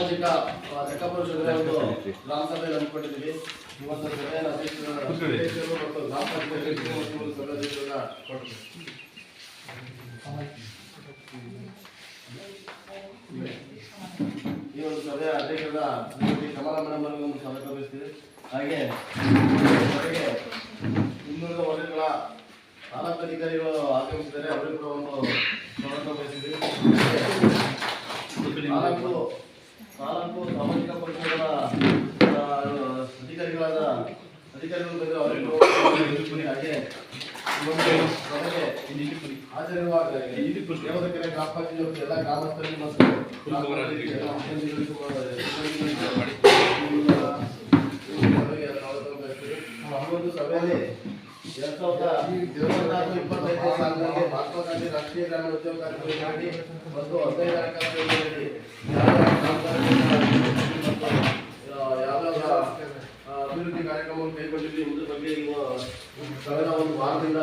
ಸಾಮಾಜಿಕ ಲೆಕ್ಕ ಪರಿಶೋಧನೆ ಒಂದು ಗ್ರಾಮ ಸಭೆಯಲ್ಲಿ ಹಮ್ಮಿಕೊಂಡಿದ್ದೀವಿ. ಇವತ್ತು ಸಭೆಯ ಅಧ್ಯಕ್ಷರು ಮತ್ತು ಗ್ರಾಮ ಪಂಚಾಯತ್ ಸಭಾಧ್ಯಕ್ಷರನ್ನ ಈ ಒಂದು ಸಭೆಯ ಅಧ್ಯಕ್ಷರ ಕಮಲಾ ಮೇಡಮ್ ಅವರಿಗೆ ಒಂದು ಸ್ವಾಗತ ಬಯಸ್ತೀವಿ. ಹಾಗೆ ಇನ್ನುಳಿದ ವರ್ಗಗಳ ತಾಲೂಕು ಅಧಿಕಾರಿಗಳು ಆಗಮಿಸಿದ್ದಾರೆ, ಅವರಿಗೂ ಕೂಡ ಒಂದು ಸ್ವಾಗತ ಬಯಸ್ತೀವಿ. ತಾಲೂಕು ಸಾಮಾಜಿಕ ಪರಿಸರದ ಅಧಿಕಾರಿಗಳು ಬಂದರೆ ಅವರಿಗೂ ಹಾಗೆ ಹಾಜರಿರುವ ದೇವದಕೆರೆ ಗ್ರಾಮ ಪಂಚಾಯತ್ ಎಲ್ಲ ಗ್ರಾಮಸ್ಥರಿಗೆ ಮತ್ತು ಒಂದು ಸಭೆಯಲ್ಲಿ 2025 ಸಾಲಿನಲ್ಲಿ ಮಹಾತ್ಮ ಗಾಂಧಿ ರಾಷ್ಟ್ರೀಯ ಗ್ರಾಮೀಣ ಉದ್ಯೋಗ ಕಾರ್ಯಕ್ರಮದಲ್ಲಿ ಮತ್ತು 15ನೇ ಕಾರ್ಯಕ್ರಮದಲ್ಲಿ ಯಾವ ಅಭಿವೃದ್ಧಿ ಕಾರ್ಯಕ್ರಮವನ್ನು ಕೈಗೊಂಡಿದ್ದು ಎಂಬುದರ ಬಗ್ಗೆ ಕಳೆದ ಒಂದು ವಾರದಿಂದ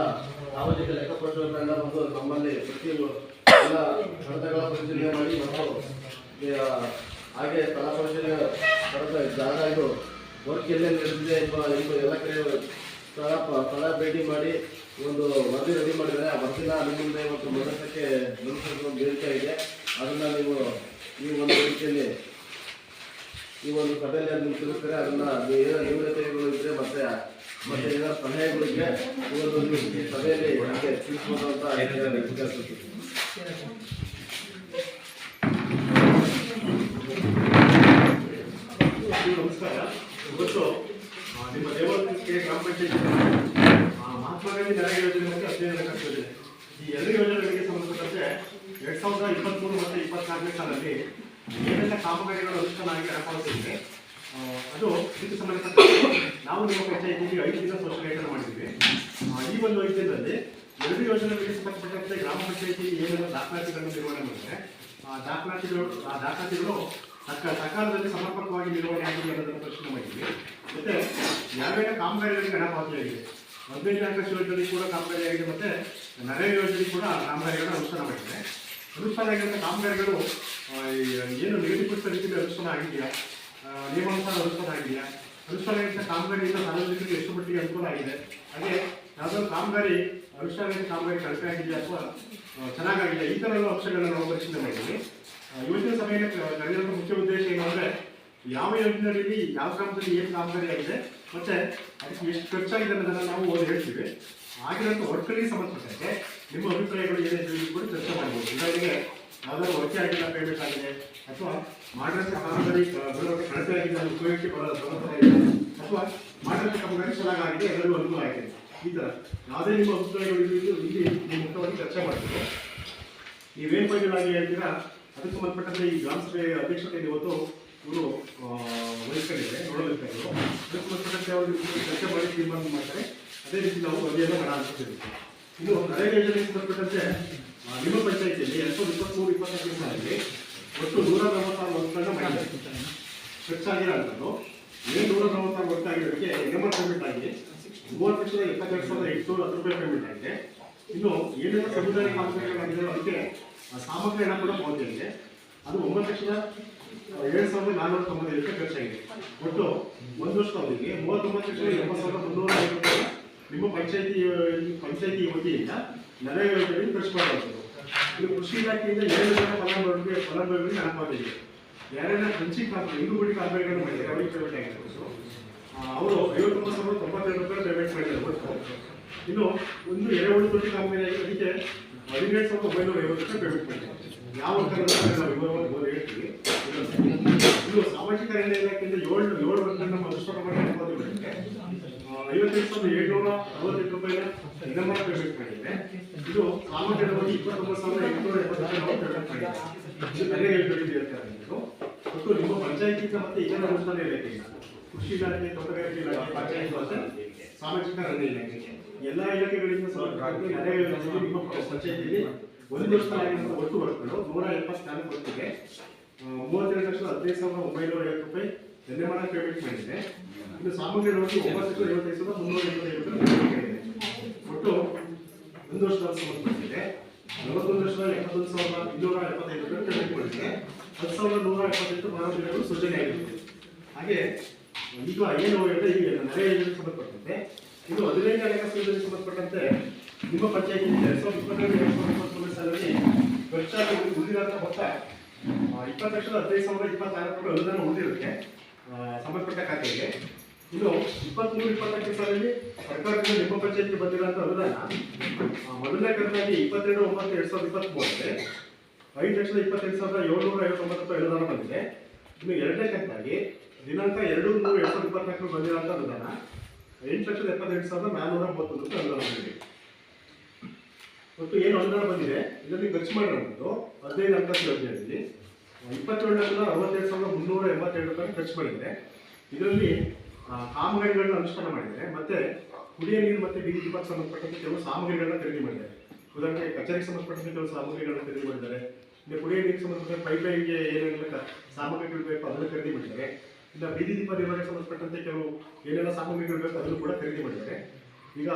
ಸಾಮಾಜಿಕ ಲೆಕ್ಕ ಪರಿಶೋಧನೆ ಒಂದು ನಮ್ಮಲ್ಲಿ ಪ್ರತಿಯೊಂದು ಎಲ್ಲ ಕಡತಗಳ ಪರಿಶೀಲನೆ ಮಾಡಿ ಮತ್ತು ಹಾಗೆ ಸ್ಥಳ ಪರಿಶೀಲನೆ ಕಡತ ಜಾಗ ಇದು ವರ್ಕ್ ಎಲ್ಲೆಲ್ಲಿ ನಡೆದಿದೆ ಎಲ್ಲ ಕಡೆ ಸ್ಥಳ ಭೇಟಿ ಮಾಡಿ ಒಂದು ವರದಿ ರೆಡಿ ಮಾಡಿದರೆ ಆ ವರದಿನ ನಿಮ್ಮಿಂದ ಮತ್ತು ಮೊದಲಕ್ಕೆ ಒಂದು ಬೇಡಿಕೆ ಇದೆ. ಅದನ್ನು ನೀವು ಈ ಒಂದು ರೀತಿಯಲ್ಲಿ ಈ ಒಂದು ಸಭೆಯಲ್ಲಿ ನೀವು ತಿಳಿಸ್ತಾರೆ. ಅದನ್ನ ಏನೋ ನ್ಯೂನತೆಗಳು ಇದ್ದರೆ ಮತ್ತೆ ಏನಾದ್ರು ಸಲಹೆಗಳಿದ್ರೆ ಈ ಒಂದು ಸಭೆಯಲ್ಲಿ ನಮಗೆ ತಿಳಿಸ್ಬೋದು ಅಂತ ನಮಸ್ಕಾರ. ಇವತ್ತು ನಿಮ್ಮ ದೇವಸ್ಥಾನಕ್ಕೆ ಗ್ರಾಮ ಪಂಚಾಯತ್ ಮಹಾತ್ಮ ಗಾಂಧಿ ನರೇಗಾ ಯೋಜನೆ ಮತ್ತು 15ನೇ ಯೋಜನೆ ಈ ಎರಡು ಯೋಜನೆಗಳಿಗೆ ಸಂಬಂಧಪಟ್ಟಂತೆ 2023 ಮತ್ತು 24ನೇ ಸಾಲಲ್ಲಿ ಏನೆಲ್ಲ ಕಾಮಗಾರಿಗಳು ಅನುಷ್ಠಾನ ಆಗಿ ಹಣಪಾವತಿಸಿದೆ ಅದು ಇದಕ್ಕೆ ಸಂಬಂಧಪಟ್ಟಂತೆ ನಾವು ನಿಮ್ಮ ಪಂಚಾಯತಿಗೆ 5 ದಿನ ಸೋಷಲೈಸೇಷನ್ ಮಾಡಿದ್ದೀವಿ. ಈ ಒಂದು 5 ದಿನದಲ್ಲಿ ಎರಡು ಯೋಜನೆಗಳಿಗೆ ಸಂಬಂಧಪಟ್ಟಂತೆ ಗ್ರಾಮ ಪಂಚಾಯತಿ ಏನೆಲ್ಲ ದಾಖಲಾತಿಗಳನ್ನು ನಿರ್ವಹಣೆ ಮಾಡಿದರೆ ಆ ದಾಖಲಾತಿಗಳು ಸಕಾಲದಲ್ಲಿ ಸಮರ್ಪಕವಾಗಿ ನಿರ್ವಹಣೆ ಆಗಿದೆ ಅನ್ನೋದನ್ನು ಪರಿಶೀಲನೆ ಮಾಡಿದ್ವಿ. ಮತ್ತು ಯಾವ್ಯಾವ ಕಾಮಗಾರಿಗಳಿಗೆ ಹಣ ಪಾವತಿಯಾಗಿದೆ, 15ನೇ ಆಗಸ್ಟ್ ಯೋಜನೆ ಕೂಡ ಕಾಮಗಾರಿ ಆಗಿದೆ ಮತ್ತು ನರೇಗಾ ಯೋಜನೆ ಕೂಡ ಕಾಮಗಾರಿಗಳನ್ನು ಅನುಷ್ಠಾನ ಮಾಡಿದೆ. ಅನುಷ್ಠಾನ ಆಗಿರುವಂಥ ಕಾಮಗಾರಿಗಳು ಏನು ನಿಗದಿಪಡಿಸಿದ ರೀತಿಯಲ್ಲಿ ಅನುಷ್ಠಾನ ಆಗಿದೆಯಾ, ನಿಯಮಾನುಸಾರ ಅನುಷ್ಠಾನ ಆಗಿದೆಯಾ, ಅನುಷ್ಠಾನ ಆಗಿದ್ದ ಕಾಮಗಾರಿಯಿಂದ ಸಾರ್ವಜನಿಕರಿಗೆ ಎಷ್ಟು ಮಟ್ಟಿಗೆ ಅನುಕೂಲ ಆಗಿದೆ, ಹಾಗೆ ಯಾವುದಾದ್ರು ಕಾಮಗಾರಿ ಅನುಷ್ಠಾನ ಕಾಮಗಾರಿ ಕಡಿಮೆ ಆಗಿದೆಯಾ ಅಥವಾ ಚೆನ್ನಾಗಾಗಿದೆ, ಈ ಥರ ಎಲ್ಲ ಅಂಶಗಳನ್ನು ನಾವು ಪರಿಶೀಲನೆ ಮಾಡಿದ್ದೀವಿ. ಯೋಜನೆ ಸಭೆಯಲ್ಲಿ ಕರೆದಿರುವ ಮುಖ್ಯ ಉದ್ದೇಶ ಏನು ಅಂದರೆ ಯಾವ ಯೋಜನೆಯಲ್ಲಿ ಯಾವ ಗ್ರಾಮದಲ್ಲಿ ಏನು ಕಾಮಗಾರಿ ಆಗಿದೆ ಮತ್ತು ಅದಕ್ಕೆ ಎಷ್ಟು ಖರ್ಚಾಗಿದೆ ಅನ್ನೋದನ್ನು ನಾವು ಹೇಳ್ತೀವಿ. ಆಗಿರೋಂಥ ವರ್ಕ್ಗಳಿಗೆ ಸಂಬಂಧಪಟ್ಟಂತೆ ನಿಮ್ಮ ಅಭಿಪ್ರಾಯಗಳು ಏನಿದೆ ಕೂಡ ಚರ್ಚೆ ಮಾಡ್ಬೋದು. ಉದಾಹರಣೆಗೆ ಯಾವುದಾದ್ರು ವರ್ಕೆ ಆಗಿಲ್ಲ, ಪೇಮೆಂಟ್ ಆಗಿದೆ, ಅಥವಾ ಮಾಡಿರೋಂಥ ಕಾಮಗಾರಿ ಕಳಪೆ ಆಗಿದೆ, ಉಪಯೋಗಕ್ಕೆ ಬರೋದು ಸಮಸ್ಯೆ ಆಗಿದೆ, ಅಥವಾ ಮಾಡಿರೋಂಥ ಕಾಮಗಾರಿ ಚೆನ್ನಾಗಿದೆ, ಎಲ್ಲರಿಗೂ ಅನುಕೂಲ ಆಗಿದೆ. ಈ ಥರ ಯಾವುದೇ ನಿಮ್ಮ ಅಭಿಪ್ರಾಯಗಳು ಇಲ್ಲಿ ನೀವು ಮುಖ್ಯವಾಗಿ ಚರ್ಚೆ ಮಾಡ್ತೀವಿ. ನೀವೇನು ಬಗೆಯಾಗಿ ಹೇಳ್ತೀರಾ ಅದಕ್ಕೆ ಸಂಬಂಧಪಟ್ಟಂತೆ ಈ ಗ್ರಾಮ ಸಭೆ ಅಧ್ಯಕ್ಷತೆ ಇವತ್ತು ಇವರು ವಹಿಸ್ಕೊಂಡಿದ್ದಾರೆ, ನೋಡಬೇಕಾದ್ರು ಅದಕ್ಕೆ ಸಂಬಂಧಪಟ್ಟಂತೆ ಅವರು ಚರ್ಚೆ ಮಾಡಿ ತೀರ್ಮಾನ ಮಾಡ್ತಾರೆ. ಅದೇ ರೀತಿ ನಾವು ವರದಿಯನ್ನು ಮಾಡಾಂತಿದ್ದೀವಿ. ಇನ್ನು ನರೇಗಾ ಯೋಜನೆಗೆ ಸಂಬಂಧಪಟ್ಟಂತೆ ನಿಮ್ಮ ಪಂಚಾಯಿತಿಯಲ್ಲಿ 2023-24ನೇ ಸಾಲಿಗೆ ಒಟ್ಟು 146 ವರ್ಕ್ಗಳನ್ನ ಮಾಡಿದ್ದಾರೆ. ಖರ್ಚಾಗಿರೋಂಥದ್ದು ಏನು 146 ವರ್ಕ್ ಆಗಿರೋದಕ್ಕೆ ಎನ್ಎಂಆರ್ ಪೇಮೆಂಟ್ ಆಗಿದೆ 3,72,810 ರೂಪಾಯಿ ಪೇಮೆಂಟ್ ಆಗಿದೆ. ಇನ್ನು ಏನೆಲ್ಲ ಸಮುದಾಯ ಕಾಮಗಾರಿಗಳಾಗಿದ್ದಾರೆ ಅದಕ್ಕೆ ಸಾಮಗ್ರಿ ಹಣ ಕೂಡ ಪಾವತಿಯಾಗಿದೆ. ಅದು 9,07,495 ರೂಪಾಯಿ ಖರ್ಚಾಗಿದೆ. ಒಟ್ಟು ಒಂದು ವರ್ಷದ ಅವಧಿಗೆ 39,80,350 ರೂಪಾಯಿ ನಿಮ್ಮ ಪಂಚಾಯಿತಿ ವತಿಯಿಂದ ನರೇಗಾ ಯೋಜನೆಯಲ್ಲಿ ಖರ್ಚು ಮಾಡುವಂಥದ್ದು. ಇದು ಕೃಷಿ ಇಲಾಖೆಯಿಂದ 7 ಜನ ಫಲಾನುಭವಿಗಳಿಗೆ ಹಣ ಪಾವತಿಯಾಗಿದೆ. ಯಾರೆಲ್ಲ ಹಂಚಿ ಹಿಂದುಗೂಡಿ ಕಾಮಗಾರಿಗಳನ್ನು ಮಾಡಿದ್ದಾರೆ ಅವರಿಗೆ ಪೇಮೆಂಟ್ ಆಗಿರ್ಬೋದು. ಅವರು 59,092 ರೂಪಾಯಿ ಪೇಮೆಂಟ್ ಮಾಡಿದ್ದಾರೆ ಒಟ್ಟು. ಇನ್ನು ಒಂದು ಎರೆಹುಳು ತೊಟ್ಟಿ ಕಾಮಗಾರಿ ಆಗಿ ಅದಕ್ಕೆ 17,950 ರೂಪಾಯಿ ಪೇಮೆಂಟ್ ಮಾಡಿದ್ದಾರೆ. ಯಾವ ನಾವು ಹೇಳ್ತೀವಿ. ಇದು ಸಾಮಾಜಿಕ ನ್ಯಾಯ ಇಲಾಖೆಯಿಂದ 7 ವರ್ಷದಿಂದ ನಮ್ಮ ಅನುಷ್ಠಾನ ಮಾಡಿ 55,768 ರೂಪಾಯಿನ ಎನ್ಎಂಆರ್ ಪೇಮೆಂಟ್ ಮಾಡಿದೆ. ಇದು ಸಾಮಾನ್ಯವಾಗಿ 29,870 ರೂಪಾಯಿ ಪೇಮೆಂಟ್ ಮಾಡಿದೆ. ಇದು ನರೇಗಾ ಯೋಜನೆ ಹೇಳ್ತಾರೆ. ಮತ್ತು ನಿಮ್ಮ ಪಂಚಾಯತಿಯಿಂದ ಮತ್ತೆ ಇತರ ಅನುಷ್ಠಾನ ಇಲಾಖೆಯಿಂದ ಕೃಷಿ ಇಲಾಖೆ, ತೋಟಗಾರಿಕೆ ಇಲಾಖೆ, ಪಂಚಾಯತ್ ಮತ್ತು ಸಾಮಾಜಿಕ ನ್ಯಾಯ ಇಲಾಖೆ ಎಲ್ಲ ಇಲಾಖೆಗಳಿಂದ ನರೇಗಾ ಯೋಜನೆ ನಿಮ್ಮ ಪಂಚಾಯತಿಯಲ್ಲಿ ಒಂದು ವರ್ಷದಲ್ಲಾಗಿರುವಂಥ ಒಟ್ಟು ವರ್ಕ್ಗಳು 174 ವರ್ಕ್ಗೆ 32,15,950 ರೂಪಾಯಿ ಎನ್ಎಂಆರ್ ಪೇಮೆಂಟ್ ಮಾಡಿದೆ. ಇನ್ನು ಸಾಮಗ್ರಿ ನೋಡಿ 9,75,385 ರೂಪಾಯಿ ಒಟ್ಟು ಒಂದು ವರ್ಷದ ಸಂಬಂಧಪಟ್ಟಿದೆ. 41,71,275 ತೆಗೆದುಕೊಂಡಿದೆ. 10,178 ಮಾನದಂಡಗಳು ಸೂಚನೆಯಾಗಿರುತ್ತದೆ. ಹಾಗೆ ಈಗ ಏನು ಹೇಳಿದ್ರೆ ಈಗ ನೆರೆ ಯೋಜನೆಗೆ ಸಂಬಂಧಪಟ್ಟಂತೆ ಇದು 15ನೇ ಹಣಕಾಸು ಯೋಜನೆಗೆ ಸಂಬಂಧಪಟ್ಟಂತೆ ನಿಮ್ಮ ಪಂಚಾಯತಿ 2022-2023 ಸಾಲಿನಲ್ಲಿ ಖರ್ಚಾಗಿ ಉಳಿದಿರುವಂಥ ಮೊತ್ತ 20,15,024 ಅನುದಾನ ಉಳಿದಿರುತ್ತೆ ಸಂಬಂಧಪಟ್ಟ ಖಾತೆಗೆ. ಇದು 23-24 ಸಾಲಿನಲ್ಲಿ ಸರ್ಕಾರದಿಂದ ನಿಮ್ಮ ಪಂಚಾಯತಿಗೆ ಬಂದಿರುವಂಥ ಅನುದಾನ ಮೊದಲನೇ ಕಂತಾಗಿ 22/9/2023 5,28,759 ಅನುದಾನ ಬಂದಿದೆ. ಇನ್ನು ಎರಡನೇ ಕಂತಾಗಿ ದಿನಾಂಕ 2/3/2024 ಬಂದಿರುವಂಥ ಅನುದಾನ 8,78,431 ಅನುದಾನ ಬಂದಿದೆ. ಒಟ್ಟು ಏನು ಅನುದಾನ ಬಂದಿದೆ ಇದರಲ್ಲಿ ಖರ್ಚು ಮಾಡಿರುವಂಥದ್ದು 15 ಹಣಕಾಸು ಯೋಜನೆಯಲ್ಲಿ 27,67,382 ಖರ್ಚು ಮಾಡಿದ್ದಾರೆ. ಇದರಲ್ಲಿ ಕಾಮಗಾರಿಗಳನ್ನ ಅನುಷ್ಠಾನ ಮಾಡಿದ್ದಾರೆ, ಮತ್ತೆ ಕುಡಿಯ ನೀರು ಮತ್ತೆ ಬೀದಿ ದೀಪಕ್ಕೆ ಸಂಬಂಧಪಟ್ಟಂತೆ ಕೆಲವು ಸಾಮಗ್ರಿಗಳನ್ನ ಖರೀದಿ ಮಾಡಿದ್ದಾರೆ. ಉದಾಹರಣೆಗೆ ಕಚೇರಿಗೆ ಸಂಬಂಧಪಟ್ಟಂತೆ ಕೆಲವು ಸಾಮಗ್ರಿಗಳನ್ನ ಖರೀದಿ ಮಾಡಿದ್ದಾರೆ. ಇನ್ನು ಕುಡಿಯ ನೀರಿಗೆ ಸಂಬಂಧಪಟ್ಟ ಪೈಪ್ಲೈನ್ಗೆ ಏನೇನೆಲ್ಲ ಸಾಮಗ್ರಿಗಳು ಬೇಕು ಅದನ್ನು ಖರೀದಿ ಮಾಡಿದ್ದಾರೆ. ಇಲ್ಲ ಬೀದಿ ದೀಪ ನಿರ್ವಹಣೆಗೆ ಸಂಬಂಧಪಟ್ಟಂತೆ ಕೆಲವು ಏನೆಲ್ಲ ಸಾಮಗ್ರಿಗಳು ಬೇಕು ಅದನ್ನು ಕೂಡ ಖರೀದಿ ಮಾಡಿದ್ದಾರೆ. ಈಗ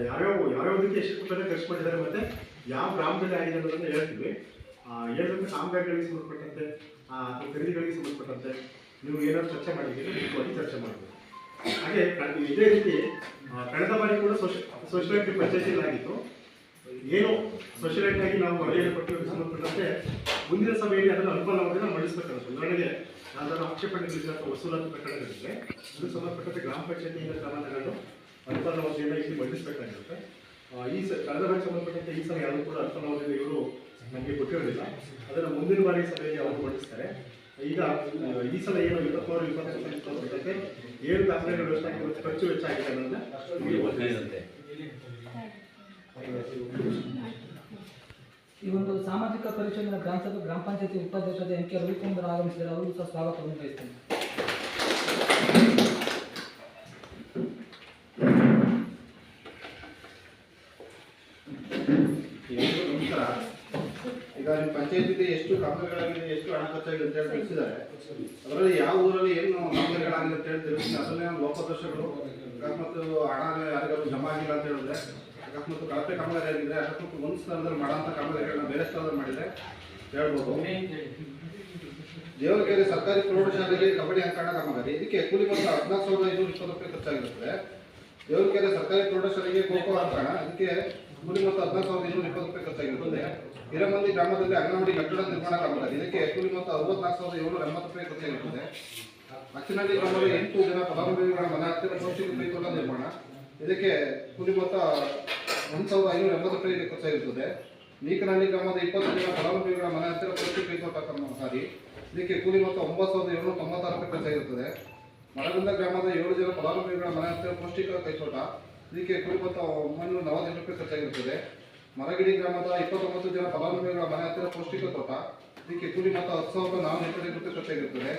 ಯಾವ್ಯಾವುದಕ್ಕೆ ಎಷ್ಟು ರೂಪಾಯಿ ಖರ್ಚು ಮಾಡಿದ್ದಾರೆ ಮತ್ತೆ ಯಾವ ಗ್ರಾಮದಲ್ಲಿ ಆಗಿದೆ ಅನ್ನೋದನ್ನ ಹೇಳ್ತೀವಿ. ಹೇಳಿದ್ರೆ ಕಾಮಗಾರಿಗಳಿಗೆ ಸಂಬಂಧಪಟ್ಟಂತೆ ಖರೀದಿಗಳಿಗೆ ಸಂಬಂಧಪಟ್ಟಂತೆ ನೀವು ಏನಾದ್ರು ಚರ್ಚೆ ಮಾಡಿದ್ದೀರಿ ಮುಖ್ಯವಾಗಿ ಚರ್ಚೆ ಮಾಡಬೇಕು. ಹಾಗೆ ಇದೇ ರೀತಿ ಕಳೆದ ಬಾರಿ ಕೂಡ ಸೋಷಿಯಾಲಿಟಿ ಪಂಚಾಯತಿಯಲ್ಲಿ ಆಗಿತ್ತು. ಏನು ಸೋಷಿಯಾಲಿಟಿ ಆಗಿ ನಾವು ವರದಿಯನ್ನು ಕೊಟ್ಟು ಸಂಬಂಧಪಟ್ಟಂತೆ ಮುಂದಿನ ಸಭೆಯಲ್ಲಿ ಅದನ್ನು ಅನುಕೂಲವಾಗಿ ಮಂಡಿಸಬೇಕಾಗುತ್ತೆ. ಉದಾಹರಣೆಗೆ ಯಾವ್ದಾದ್ರು ಆಕ್ಷೇಪಣೆಗಳಿಂದ ಅಥವಾ ವಸೂಲಾತಿ ಪ್ರಕರಣಗಳಿದ್ರೆ ಅದು ಸಂಬಂಧಪಟ್ಟಂತೆ ಗ್ರಾಮ ಪಂಚಾಯತಿಯಿಂದ ಕ್ರಮ ತಗೊಂಡು ಅನುಕೂಲ ವರದಿಯನ್ನು ಇಲ್ಲಿ ಮಂಡಿಸಬೇಕಾಗಿರುತ್ತೆ. ಕಳೆದ ಬಾರಿ ಸಂಬಂಧಪಟ್ಟಂತೆ ಈ ಸಲ ಯಾವುದು ಕೂಡ ಅನುಕೂಲ ವರದಿ ಇವರು ನಮಗೆ ಕೊಟ್ಟಿರೋದಿಲ್ಲ. ಅದನ್ನು ಮುಂದಿನ ಬಾರಿ ಸಭೆಯಲ್ಲಿ ಅವರು ಮಂಡಿಸ್ತಾರೆ. ಈಗ ಈ ಸಲ ಏನು 23-24 ಏನು ದಾಖಲೆಗಳು ಎಷ್ಟಾಗಿದೆ ಖರ್ಚು ವೆಚ್ಚಾಗಿದೆ ಅನ್ನೋದನ್ನ ಈ ಒಂದು ಸಾಮಾಜಿಕ ಪರಿಶೋಧನಾ ಗ್ರಾಮ ಗ್ರಾಮ ಪಂಚಾಯತಿ ಉಪಾಧ್ಯಕ್ಷರಾದ ಎಂ ಕೆ ರವಿಕುಮಾರ್ ಆಗಮಿಸಿದರೆ ಅವರು ಸಹ ಸ್ವಾಗತವನ್ನು ಬಯಸ್ತೇನೆ. ನಮಸ್ಕಾರ. ಈಗ ನಿಮ್ಮ ಪಂಚಾಯತಿಗೆ ಎಷ್ಟು ಕಾಮಗಾರಿಗಳಾಗಿದೆ, ಎಷ್ಟು ಹಣ ಖರ್ಚಾಗಿದೆ ಅಂತ ಹೇಳಿ ತಿಳಿಸಿದ್ದಾರೆ. ಅದರಲ್ಲಿ ಯಾವ ಊರಲ್ಲಿ ಏನು ಕಾಮಗಾರಿಗಳಾಗಿದೆ ಅಂತ ಹೇಳಿ ತಿಳಿಸಿದ್ದಾರೆ. ಅದನ್ನೇ ಲೋಪದೋಷಗಳು ಅಕಸ್ಮಾತ್ ಹಣ ಯಾರಿಗಾದ್ರು ಜಮಾ ಆಗಿಲ್ಲ ಅಂತ ಹೇಳಿದ್ರೆ, ಅಕಸ್ಮಾತ್ ಕಳಪೆ ಕಾಮಗಾರಿ ಆಗಿದ್ರೆ, ಅಕಸ್ಮಾತ್ ಒಂದು ಸ್ಥಳದಲ್ಲಿ ಮಾಡೋಂಥ ಕಾಮಗಾರಿಗಳನ್ನ ಬೇರೆ ಸ್ಥಳದಲ್ಲಿ ಮಾಡಿದ್ರೆ ಹೇಳ್ಬೋದು. ದೇವರಕೆರೆ ಸರ್ಕಾರಿ ಪ್ರೌಢಶಾಲೆಗೆ ಕಬಡ್ಡಿ ಅಂಕಣ ಕಾಮಗಾರಿ, ಇದಕ್ಕೆ ಕೂಲಿ ಮೊತ್ತ 14,520 ರೂಪಾಯಿ ಖರ್ಚಾಗಿರುತ್ತದೆ. ದೇವರಕೆರೆ ಸರ್ಕಾರಿ ಪ್ರೌಢಶಾಲೆಗೆ ಖೋಖೋ ಅಂಕಣ, ಇದಕ್ಕೆ ಕೂಲಿ ಮೊತ್ತ 14,220 ರೂಪಾಯಿ ಖರ್ಚಾಗಿರುತ್ತದೆ. ಹಿರಮಂದಿ ಗ್ರಾಮದಲ್ಲಿ ಅಂಗನವಾಡಿ ಕಟ್ಟಡ ನಿರ್ಮಾಣ ಕಾಮಗಾರಿ, ಇದಕ್ಕೆ ಕೂಲಿ ಮೊತ್ತ 64,780 ರೂಪಾಯಿ ಖರ್ಚಾಗಿರುತ್ತದೆ. ಅಚ್ಚಿನಹಳ್ಳಿ ಗ್ರಾಮದ 8 ಜನ ಫಲಾನುಭವಿಗಳ ಮನೆ ಹತ್ತಿರ ಪೌಷ್ಟಿಕ ಕೈತೋಟ ನಿರ್ಮಾಣ, ಇದಕ್ಕೆ ಕೂಲಿ ಮೊತ್ತ 1,580 ರೂಪಾಯಿ ಖರ್ಚಾಗಿರುತ್ತದೆ. ನೀಕನಹಳ್ಳಿ ಗ್ರಾಮದ 20 ಜನ ಫಲಾನುಭವಿಗಳ ಮನೆ ಹತ್ತಿರ ಪೌಷ್ಟಿಕ ಕೈತೋಟ ಕಾಮಗಾರಿ, ಇದಕ್ಕೆ ಕೂಲಿ ಮೊತ್ತ 9,796 ರೂಪಾಯಿ ಖರ್ಚಾಗಿರುತ್ತದೆ. ಮರಗುಂದ ಗ್ರಾಮದ 7 ಜನ ಫಲಾನುಭವಿಗಳ ಮನೆ ಹತ್ತಿರ ಪೌಷ್ಟಿಕ ಕೈತೋಟ, ಇದಕ್ಕೆ ಕೂಲಿ ಮೊತ್ತ 948 ರೂಪಾಯಿ ಖರ್ಚಾಗಿರುತ್ತದೆ. ಮರಗಿಡಿ ಗ್ರಾಮದ 29 ಜನ ಫಲಾನುಭವಿಗಳ ಮನೆ ಹತ್ತಿರ ಪೌಷ್ಟಿಕ ತೋಟ, ಇದಕ್ಕೆ ಕೂಲಿ ಮೊತ್ತ 10,425 ರೂಪಾಯಿ ಖರ್ಚಾಗಿರುತ್ತದೆ.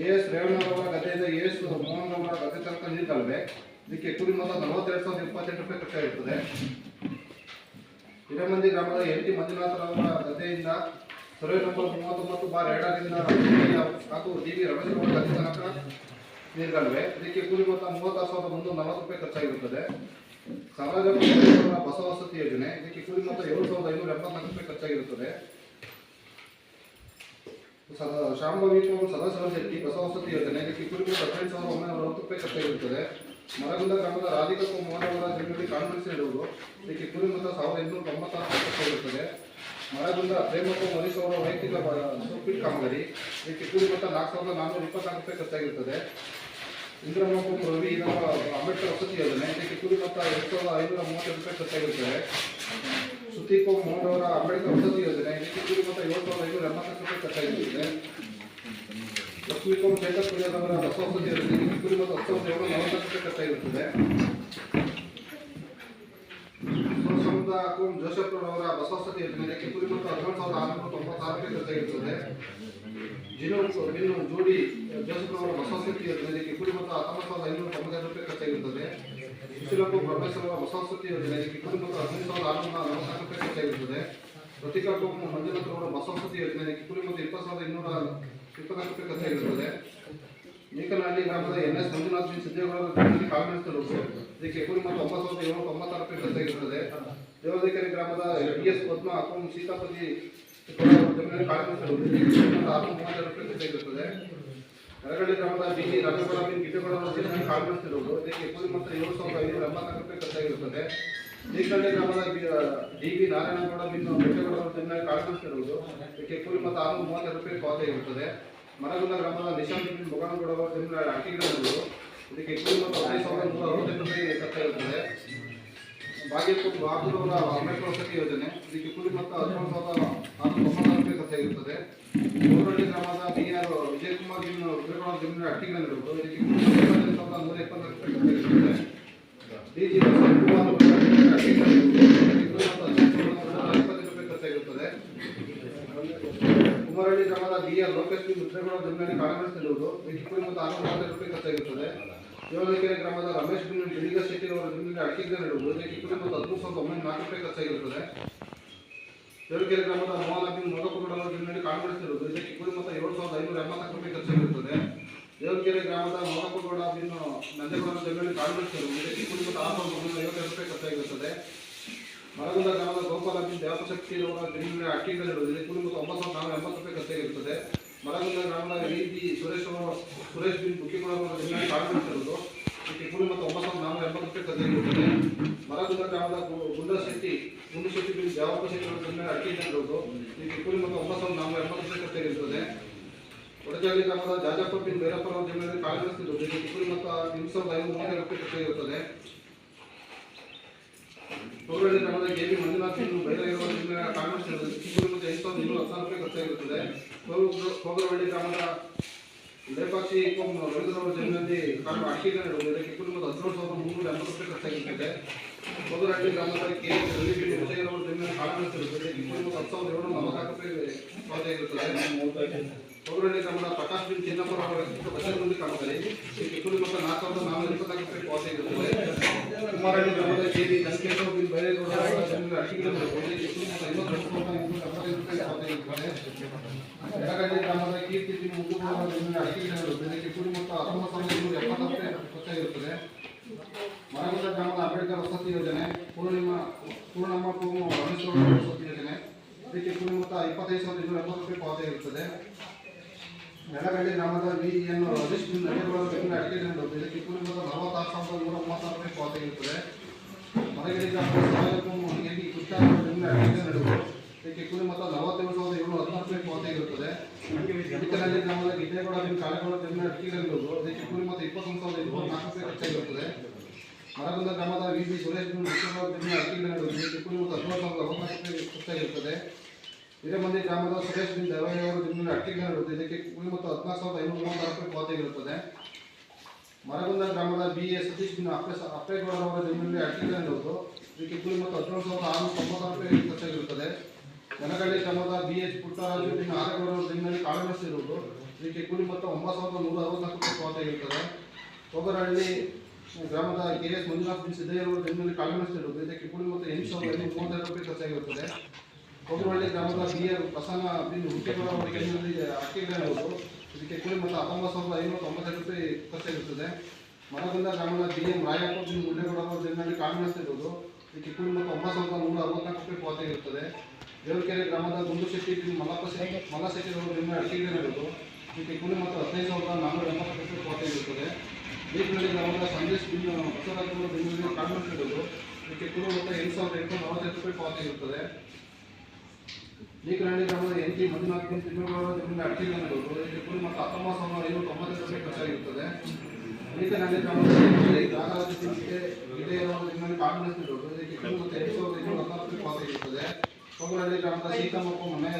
ಎಸ್ ರೇವಣ್ಣವರ ಗದ್ದೆಯಿಂದ ಎಸ್ ಮೋಹನ್ ಅವರ ಗದ್ದೆ ತನಕ ನೀರು ಕಾಲುವೆ, ಇದಕ್ಕೆ ಕೂಲಿ ಮೊತ್ತ 42,028 ರೂಪಾಯಿ ಖರ್ಚಾಗಿರುತ್ತದೆ. ಹಿರಮಂದಿ ಗ್ರಾಮದ ಎನ್.ಟಿ. ಮಂಜುನಾಥರವರ ಗದ್ದೆಯಿಂದ ಸರ್ವೆ ನಂಬರ್ 39/2 ಹಾಗೂ ಡಿ.ವಿ. ರಮೇಶ್ ಅವರ ಗದ್ದೆ ತನಕ ನೀರು ಕಾಲುವೆ, ಇದಕ್ಕೆ ಕೂಲಿ ಮೊತ್ತ 36,140 ರೂಪಾಯಿ ಖರ್ಚಾಗಿರುತ್ತದೆ. ಸಮಾಜ ಬಸ ವಸತಿ ಯೋಜನೆ, ಇದಕ್ಕೆ ಕೂಲಿ ಮೊತ್ತ 7,574 ರೂಪಾಯಿ ಖರ್ಚಾಗಿರುತ್ತದೆ. ಶಾಂಭವಿ ಸದಾಶಿವ ಶೆಟ್ಟಿ ಬಸ ವಸತಿ ಯೋಜನೆ, ಇದಕ್ಕೆ ಕೂಲಿ ಮೊತ್ತ 15,140 ರೂಪಾಯಿ ಖರ್ಚಾಗಿರುತ್ತದೆ. ಮರಗುಂದ ಗ್ರಾಮದ ರಾಧಿಕಾ ಮೋಹನ್ ಅವರ ಜಮೀನಲ್ಲಿ ಕಾನ್ಫರೆನ್ಸ್ ಇಡುವುದು, ಇದಕ್ಕೆ ಕೂಲಿ ಮೊತ್ತ 1,896 ರೂಪಾಯಿ ಖರ್ಚಾಗಿರುತ್ತದೆ. ಮರಗುಂದ ಪ್ರೇಮಪ್ಪ ಮನೀಶ್ ಅವರ ವೈಯಕ್ತಿಕ ಸೋಪಿಟ್ ಕಾಮಗಾರಿ, ಇದಕ್ಕೆ ಕೂಲಿ ಮೊತ್ತ 4,424 ರೂಪಾಯಿ ಖರ್ಚಾಗಿರುತ್ತದೆ. ಇಂದ್ರಮಪ್ಪ ರವಿ ಅಂಬೇಡ್ಕರ್ ವಸತಿ ಯೋಜನೆ, ಇದಕ್ಕೆ ಕೂಲಿ ಮೊತ್ತ 2,530 ರೂಪಾಯಿ ಖರ್ಚಾಗಿರುತ್ತದೆ. ಸುತೀಕೋ ಮೋಹನ್ ಅವರ ಅಂಬೇಡ್ಕರ್ ವಸತಿ ಯೋಜನೆ, ಇದಕ್ಕೆ ಕೂಲಿ ಮೊತ್ತ 7,580 ರೂಪಾಯಿ ಖರ್ಚಾಗಿರುತ್ತದೆ. ಲಕ್ಷ್ಮೀಕೋಮ್ ಚೇತನ್ ಅವರ ಹೊಸ ವಸತಿ ಯೋಜನೆ, ಇದಕ್ಕೆ ಕೂಲಿ ಮೊತ್ತ 10,740 ರೂಪಾಯಿ ಖರ್ಚಾಗಿರುತ್ತದೆ. ಜೋಸೆಫ್ ಅವರ ಬಸ ವಸತಿ ಯೋಜನೆ, ಇದಕ್ಕೆ ಕೂಲಿ ಮೊತ್ತ 11,696 ರೂಪಾಯಿ ಖರ್ಚಾಗಿರುತ್ತದೆ. ಜೋಡಿ ಜೋಸೆಫ್ ಅವರ ಬಸ ವಸತಿ ಯೋಜನೆ, ಇದಕ್ಕೆ ಕೂಲಿ ಮೊತ್ತ 19,592 ರೂಪಾಯಿ ಖರ್ಚಾಗಿರುತ್ತದೆ. ಸುಶೀಲಪ್ಪ ಪ್ರೊಫೆಸರ್ ಅವರ ಬಸ ವಸತಿ ಯೋಜನೆ, ಇದಕ್ಕೆ ಕೂಲಿ ಮೊತ್ತ 15,644 ರೂಪಾಯಿ ಖರ್ಚಾಗಿರುತ್ತದೆ. ಪ್ರತಿಕಾ ಮಂಜುನಾಥ ಅವರ ಬಸ ವಸತಿ ಯೋಜನೆ, ಇದಕ್ಕೆ ಕೂಲಿ ಮೊತ್ತ 20,224 ರೂಪಾಯಿ ಖರ್ಚಾಗಿರುತ್ತದೆ. ನೀಕನಹಳ್ಳಿ ಗ್ರಾಮದ ಎನ್.ಎಸ್. ಮಂಜುನಾಥ್ ಸಿದ್ದೇಗೌಡರ ಕಾಂಗ್ರೆಸ್ ತಲುಪು, ಇದಕ್ಕೆ ಕೂಲಿ ಮೊತ್ತ 9,796 ರೂಪಾಯಿ ಖರ್ಚಾಗಿರುತ್ತದೆ. ದೇವರಕೆರೆ ಗ್ರಾಮದ BS ಪದ್ಮ ಅಕೌಂಟ್ ಸೀತಾಪತಿ ಜಮೀನಲ್ಲಿ ಕಾಳಮೆಣಸು 632 ರೂಪಾಯಿ ಖರ್ಚಾಗಿರುತ್ತದೆ. ಯರಗಳ್ಳಿ ಗ್ರಾಮದ BG ರಾಜಗೌಡ ಬಿನ್ ಗಿಡ್ಡಗೌಡ ಜಮೀನಲ್ಲಿ ಕಾಳಮೆಣಸು ಇರುವುದು ಇದಕ್ಕೆ ಕೂಲಿ ಮೊತ್ತ 7,584 ರೂಪಾಯಿ ಖರ್ಚಾಗಿರುತ್ತದೆ. ತೀರ್ಥಹಳ್ಳಿ ಗ್ರಾಮದ DB ನಾರಾಯಣಗೌಡ ಬಿನ್ ಬೆಟ್ಟಗೌಡ ಜಮೀನಲ್ಲಿ ಕಾಳಮೆಣಸು ಇರುವುದು ಇದಕ್ಕೆ ಕೂಲಿ ಮೊತ್ತ 632 ರೂಪಾಯಿ ಪಾವತಿಯಾಗಿರುತ್ತದೆ. ಮರಗುಂದ ಗ್ರಾಮದ ನಿಶಾಂತ್ ಬಿನ್ ಮೊಗನಗೌಡ ಜಮೀನಲ್ಲಿ ಅಡಿಕೆ ಗಿಡ ಇರುವುದು ಇದಕ್ಕೆ ಕೂಲಿ ಮೊತ್ತ 15,168 ರೂಪಾಯಿ ಖರ್ಚಾಗಿರುತ್ತದೆ. ಬಾಗೂರವರ ಅಂಬೇಡ್ಕರ್ ವಸತಿ ಯೋಜನೆ ಇದಕ್ಕೆ ಕೂಲಿ ಮೊತ್ತ 13,690 ರೂಪಾಯಿ ಖರ್ಚಾಗಿರುತ್ತದೆ. ಊರಹಳ್ಳಿ ಗ್ರಾಮದ BR ವಿಜಯಕುಮಾರ್ ಬಿನ್ ರುದ್ರೇಗೌಡ ಜಮೀನಿನ ಅಡಿಕೆ ಗಿಡ ಇರುವುದು ಇದಕ್ಕೆ ಕೂಲಿ ಮೊತ್ತ 25,120 ರೂಪಾಯಿ ಖರ್ಚಾಗಿರುತ್ತದೆ. DG ಅಡಿಕೆ ಗಿಡ ಇದಕ್ಕೆ ಕೂಲಿ ಮೊತ್ತ 15,120 ರೂಪಾಯಿ ಖರ್ಚಾಗಿರುತ್ತದೆ. ಕುಮಾರಹಳ್ಳಿ ಗ್ರಾಮದ BR ಲೋಕೇಶ್ ಬಿನ್ ರುದ್ರೇಗೌಡ ಜಮೀನಿನಲ್ಲಿ ಕಾಳಮೆಣಸು ಇರುವುದು ಇದಕ್ಕೆ ಕೂಲಿ ಮೊತ್ತ 630 ರೂಪಾಯಿ ಖರ್ಚಾಗಿರುತ್ತದೆ. ದೇವರಕೆರೆ ಗ್ರಾಮದ ರಮೇಶ್ ಬಿನ್ ಬಿಳಿಗ ಶೆಟ್ಟಿ ಅವರ ಜಮೀನಿನಲ್ಲಿ ಅಡಿಕೆ ಗಿಡ ಇರುವುದು ಇದಕ್ಕೆ ಕೂಲಿ ಮೊತ್ತ 13,904 ರೂಪಾಯಿ ಖರ್ಚಾಗಿರುತ್ತದೆ. ದೇವರಕೆರೆ ಗ್ರಾಮದ ಮೋಹನ ಬಿನ್ ಮೊಗಪುಗೌಡ ಅವರ ಜಮೀನಿನಲ್ಲಿ ಕಾಳಮೆಣಸು ಇರುವುದು ಇದಕ್ಕೆ ಕೂಲಿ ಮೊತ್ತ 7,584 ರೂಪಾಯಿ ಖರ್ಚಾಗಿರುತ್ತದೆ. ದೇವರಕೆರೆ ಗ್ರಾಮದ ಮೊಗಪುಗೌಡ ಬಿನ್ ನಂಜೇಗೌಡ ಜಮೀನಿನಲ್ಲಿ ಕಾಳಮೆಣಸು ಇರುವುದು ಇದಕ್ಕೆ ಕೂಲಿ ಮೊತ್ತ 6,952 ರೂಪಾಯಿ ಖರ್ಚಾಗಿರುತ್ತದೆ. ಮರಗುಂದ ಗ್ರಾಮದ ಗೋಪಾಲ ಬಿನ್ ದೇವಶಕ್ತಿ ಅವರ ಜಮೀನಿನಲ್ಲಿ ಅಡಿಕೆ ಗಿಡ ಇರುವುದು ಇದಕ್ಕೆ ಕೂಲಿ ಮೊತ್ತ 9,480 ರೂಪಾಯಿ ಖರ್ಚಾಗಿರುತ್ತದೆ. ಮರಗುಂದ ಗ್ರಾಮದ VB ಸುರೇಶ್ ಬಿನ್ ಬುಕ್ಕಿಗೌಡ ಅವರ ಜಮೀನಿನಲ್ಲಿ ಕಾಳಮೆಣಸು ಇರುವುದು ಇದಕ್ಕೆ ಕೂಲಿ ಮೊತ್ತ 9,480 ರೂಪಾಯಿ ಖರ್ಚಾಗಿರುತ್ತದೆ. ಮರಗುಂದ ಗ್ರಾಮದ ಗುಂಡು ಶೆಟ್ಟಿ ಬಿನ್ ದೇವಪ್ಪ ಶೆಟ್ಟಿ ಅವರ ಜಮೀನಿನಲ್ಲಿ ಅಡಿಕೆ ಗಿಡ ಇರುವುದು ಇದಕ್ಕೆ ಕೂಲಿ ಮೊತ್ತ 9,480 ರೂಪಾಯಿ ಖರ್ಚಾಗಿರುತ್ತದೆ. ಒಡಜಾಲಿ ಗ್ರಾಮದ ಜಾಜಪ್ಪ ಬಿನ್ ಭೈರಪ್ಪ ಅವರ ಜಮೀನಿನಲ್ಲಿ ಕಾಳಮೆಣಸು ಇರುವುದು ಇದಕ್ಕೆ ಕೂಲಿ ಮೊತ್ತ 8,530 ರೂಪಾಯಿ ಖರ್ಚಾಗಿರುತ್ತದೆ. ತೋರಹಳ್ಳಿ ಗ್ರಾಮದ KB ಮಂಜುನಾಥ್ ಬಿನ್ ಬೈರಯ್ಯ ಅವರ ಜಮೀನಿನಲ್ಲಿ ಕಾಳಮೆಣಸು ಇರುವುದು ಇದಕ್ಕೆ ಕೂಲಿ ಮೊತ್ತ 8,214 ರೂಪಾಯಿ ಖರ್ಚಾಗಿರುತ್ತದೆ. ಕೋಗರಹಳ್ಳಿ ಗ್ರಾಮದ ಲೇಪಾಕ್ಷಿ ರವೀಂದ್ರವರ ಜಮೀನಿನಲ್ಲಿ ಅಡಿಕೆ ಗಿಡ ಇರುವುದು ಇದಕ್ಕೆ ಕೂಲಿ ಮೊತ್ತ 17,380 ರೂಪಾಯಿ ಖರ್ಚಾಗಿರುತ್ತದೆ. ಕೋಗರಹಳ್ಳಿ ಗ್ರಾಮದ KH ರವಿ ಬಿನ್ ವಿಜಯರವರ ಜಮೀನಿನಲ್ಲಿ ಕಾಳಮೆಣಸು ಇರುವುದು ಇದಕ್ಕೆ ಕೂಲಿ ಮೊತ್ತ 10,744 ರೂಪಾಯಿ ಪಾವತಿಯಾಗಿರುತ್ತದೆ. ಕೋಗರಹಳ್ಳಿ ಗ್ರಾಮದ ಪ್ರಕಾಶ್ ಬಿನ್ ಚಿನ್ನಪ್ಪರ ಅವರ ಬಸವನಗುಂಡಿ ಕಾಮಗಾರಿ ಇದಕ್ಕೆ ಕೂಲಿ ಮೊತ್ತ 4,424 ರೂಪಾಯಿ ಪಾವತಿಯಾಗಿರುತ್ತದೆ. ಕುಮಾರಹಳ್ಳಿ ಗ್ರಾಮದ KB ಲಂಕೇಶ್ವರ ಬಿನ್ ಬೈರೇಗೌಡ ಅವರ ಜಮೀನಿನಲ್ಲಿ ಅಡಿಕೆ ಗಿಡ ಇರುವುದು ಇದಕ್ಕೆ ಕೂಲಿ ಮೊತ್ತ 52,875 ರೂಪಾಯಿ ಪಾವತಿಯಾಗಿರುತ್ತದೆ. ಯರಗಳ್ಳಿ ಗ್ರಾಮದ ಕೀರ್ತಿ ಬಿನ್ ಮುದ್ದುಗೌಡ ಅವರ ಜಮೀನಿನಲ್ಲಿ ಅಡಿಕೆ ಗಿಡ ಇರುವುದು ಇದಕ್ಕೆ ಕೂಲಿ ಮೊತ್ತ 19,270 ರೂಪಾಯಿ ಖರ್ಚಾಗಿರುತ್ತದೆ. ಮರಗುಂದ ಗ್ರಾಮದ ಅಂಬೇಡ್ಕರ್ ವಸತಿ ಯೋಜನೆ ಪೂರ್ಣಮ್ಮ ಕೋಮು ರಮೇಶ್ವರ ವಸತಿ ಯೋಜನೆ ಇದಕ್ಕೆ ಕೂಲಿ ಮೊತ್ತ 25,270 ರೂಪಾಯಿ ಪಾವತಿಯಾಗಿರುತ್ತದೆ. ಯರಗಳ್ಳಿ ಗ್ರಾಮದ VN ರಜೀಶ್ ಬಿನ್ ನರೇಗೌಡ ಜಮೀನಿನಲ್ಲಿ ಅಡಿಕೆ ಗಿಡ ಇರುವುದು ಇದಕ್ಕೆ ಕೂಲಿ ಮೊತ್ತ 46,136 ರೂಪಾಯಿ ಪಾವತಿಯಾಗಿರುತ್ತದೆ. ಮರಗಿರಿ ಗ್ರಾಮದ ಸಮಾಜಕುಂ AB ಕೃಷ್ಣ ಅವರ ಜಮೀನಿನಲ್ಲಿ ಅಡಿಕೆ ಗಿಡ ಇರುವುದು ಇದಕ್ಕೆ ಕೂಲಿ ಮೊತ್ತ 47,716 ರೂಪಾಯಿ ಪಾವತಿಯಾಗಿರುತ್ತದೆ. ತೀರ್ಥಹಳ್ಳಿ ಗ್ರಾಮದ ಗಿಡ್ಡೇಗೌಡ ಬಿನ್ ಕಾಳೇಗೌಡ ಜಮೀನಿನಲ್ಲಿ ಅಡಿಕೆ ಗಿಡ ಇರುವುದು ಇದಕ್ಕೆ ಕೂಲಿ ಮೊತ್ತ 21,504 ರೂಪಾಯಿ ಖರ್ಚಾಗಿರುತ್ತದೆ. ಮರಗುಂದ ಗ್ರಾಮದ VB ಸುರೇಶ್ ಬಿನ್ ವಿಶ್ವಗೌಡ ಜಮೀನಿನಲ್ಲಿ ಅಡಿಕೆ ಗಿಡ ಇರುವುದು ಇದಕ್ಕೆ ಕೂಲಿ ಮೊತ್ತ 17,064 ರೂಪಾಯಿ ಖರ್ಚಾಗಿರುತ್ತದೆ. ಹಿರೇಮಂದಿ ಗ್ರಾಮದ ಸುರೇಶ್ ಬಿನ್ ದೇವಯ್ಯ ಅವರ ಜಮೀನಿನಲ್ಲಿ ಅಡಿಕೆ ಗಿಡ ಇರುವುದು ಇದಕ್ಕೆ ಕೂಲಿ ಮೊತ್ತ 14,536 ರೂಪಾಯಿ ಪಾವತಿಯಾಗಿರುತ್ತದೆ. ಮರಗುಂದ ಗ್ರಾಮದ BA ಸತೀಶ್ ಬಿನ್ ಅಪ್ಪೇಗೌಡ ಅವರ ಜಮೀನಿನಲ್ಲಿ ಅಡಿಕೆ ಗಿಡ ಇರುವುದು ಇದಕ್ಕೆ ಕೂಲಿ ಮೊತ್ತ 17,690 ರೂಪಾಯಿ ಖರ್ಚಾಗಿರುತ್ತದೆ. ಯರಗಳ್ಳಿ ಗ್ರಾಮದ BH ಪುಟ್ಟರಾಜು ಬಿನ್ ಆರೇಗೌಡ ಅವರ ಜಮೀನಿನಲ್ಲಿ ಕಾಳಮೆಣಸು ಇರುವುದು ಇದಕ್ಕೆ ಕೂಲಿ ಮೊತ್ತ 9,164 ರೂಪಾಯಿ ಪಾವತಿಯಾಗಿರುತ್ತದೆ. ಕೋಗರಹಳ್ಳಿ ಗ್ರಾಮದ KS ಮಂಜುನಾಥ್ ಬಿನ್ ಸಿದ್ದಯ್ಯ ಅವರ ಜಮೀನಿನಲ್ಲಿ ಕಾಳಮೆಣಸು ಇರುವುದು ಇದಕ್ಕೆ ಕೂಲಿ ಮೊತ್ತ 8,532 ರೂಪಾಯಿ ಖರ್ಚಾಗಿರುತ್ತದೆ. ಕೋಗರಹಳ್ಳಿ ಗ್ರಾಮದ BR ಪ್ರಸನ್ನ ಬಿನ್ ಹುಟ್ಟೇಗೌಡ ಅವರ ಜಮೀನಿನಲ್ಲಿ ಅಡಿಕೆ ಗಿಡ ಇರುವುದು ಇದಕ್ಕೆ ಕೂಲಿ ಮೊತ್ತ 19,592 ರೂಪಾಯಿ ಖರ್ಚಾಗಿರುತ್ತದೆ. ಮರಗುಂದ ಗ್ರಾಮದ BM ರಾಯಪ್ಪ ಬಿನ್ ಮುಳ್ಳೇಗೌಡ ಅವರ ಜಮೀನಿನಲ್ಲಿ ಕಾಳಮೆಣಸು ಇರುವುದು ಇದಕ್ಕೆ ಕೂಲಿ ಮೊತ್ತ 9,164 ರೂಪಾಯಿ ಪಾವತಿಯಾಗಿರುತ್ತದೆ. ದೇವರಕೆರೆ ಗ್ರಾಮದ ಗುಂಡು ಶೆಟ್ಟಿ ಬಿನ್ ಮಲ್ಲಶೆಟ್ಟಿ ಅವರ ಜಮೀನಿನಲ್ಲಿ ಅಡಿಕೆ ಗಿಡ ಇರುವುದು ಇದಕ್ಕೆ ಕೂಲಿ ಮೊತ್ತ 15,480 ರೂಪಾಯಿ ಪಾವತಿಯಾಗಿರುತ್ತದೆ. ಬೀಕನಹಳ್ಳಿ ಗ್ರಾಮದ ಸಂದೇಶ್ ಬಿನ್ ಬಸವರಾಜ ಅವರ ಜಮೀನಿನಲ್ಲಿ ಕಾಳಮೆಣಸು ಇರುವುದು ಇದಕ್ಕೆ ಕೂಲಿ ಮೊತ್ತ 8,845 ರೂಪಾಯಿ ಪಾವತಿಯಾಗಿರುತ್ತದೆ. ಬೀಕನಹಳ್ಳಿ ಗ್ರಾಮದ NT ಮಂಜುನಾಥ್ ಬಿನ್ ತಿಮ್ಮೇಗೌಡ ಅವರ ಜಮೀನಿನಲ್ಲಿ ಅಡಿಕೆ ಗಿಡ ಇರುವುದು ಇದಕ್ಕೆ ಕೂಲಿ ಮೊತ್ತ 19,590 ರೂಪಾಯಿ ಖರ್ಚಾಗಿರುತ್ತದೆ. ಬೀಕನಹಳ್ಳಿ ಗ್ರಾಮದ ನಾಗರಾಜ ಬಿನ್ ಗಿಡ್ಡೆಯವರ ಜಮೀನಿನಲ್ಲಿ ಕಾಳಮೆಣಸು ಇರುವುದು ಇದಕ್ಕೆ ಕೂಲಿ ಮೊತ್ತ 8,514 ರೂಪಾಯಿ ಪಾವತಿಯಾಗಿರುತ್ತದೆ. ಕೋಗರಹಳ್ಳಿ ಗ್ರಾಮದ ಸೀತಮ್ಮ ಮನೆಯ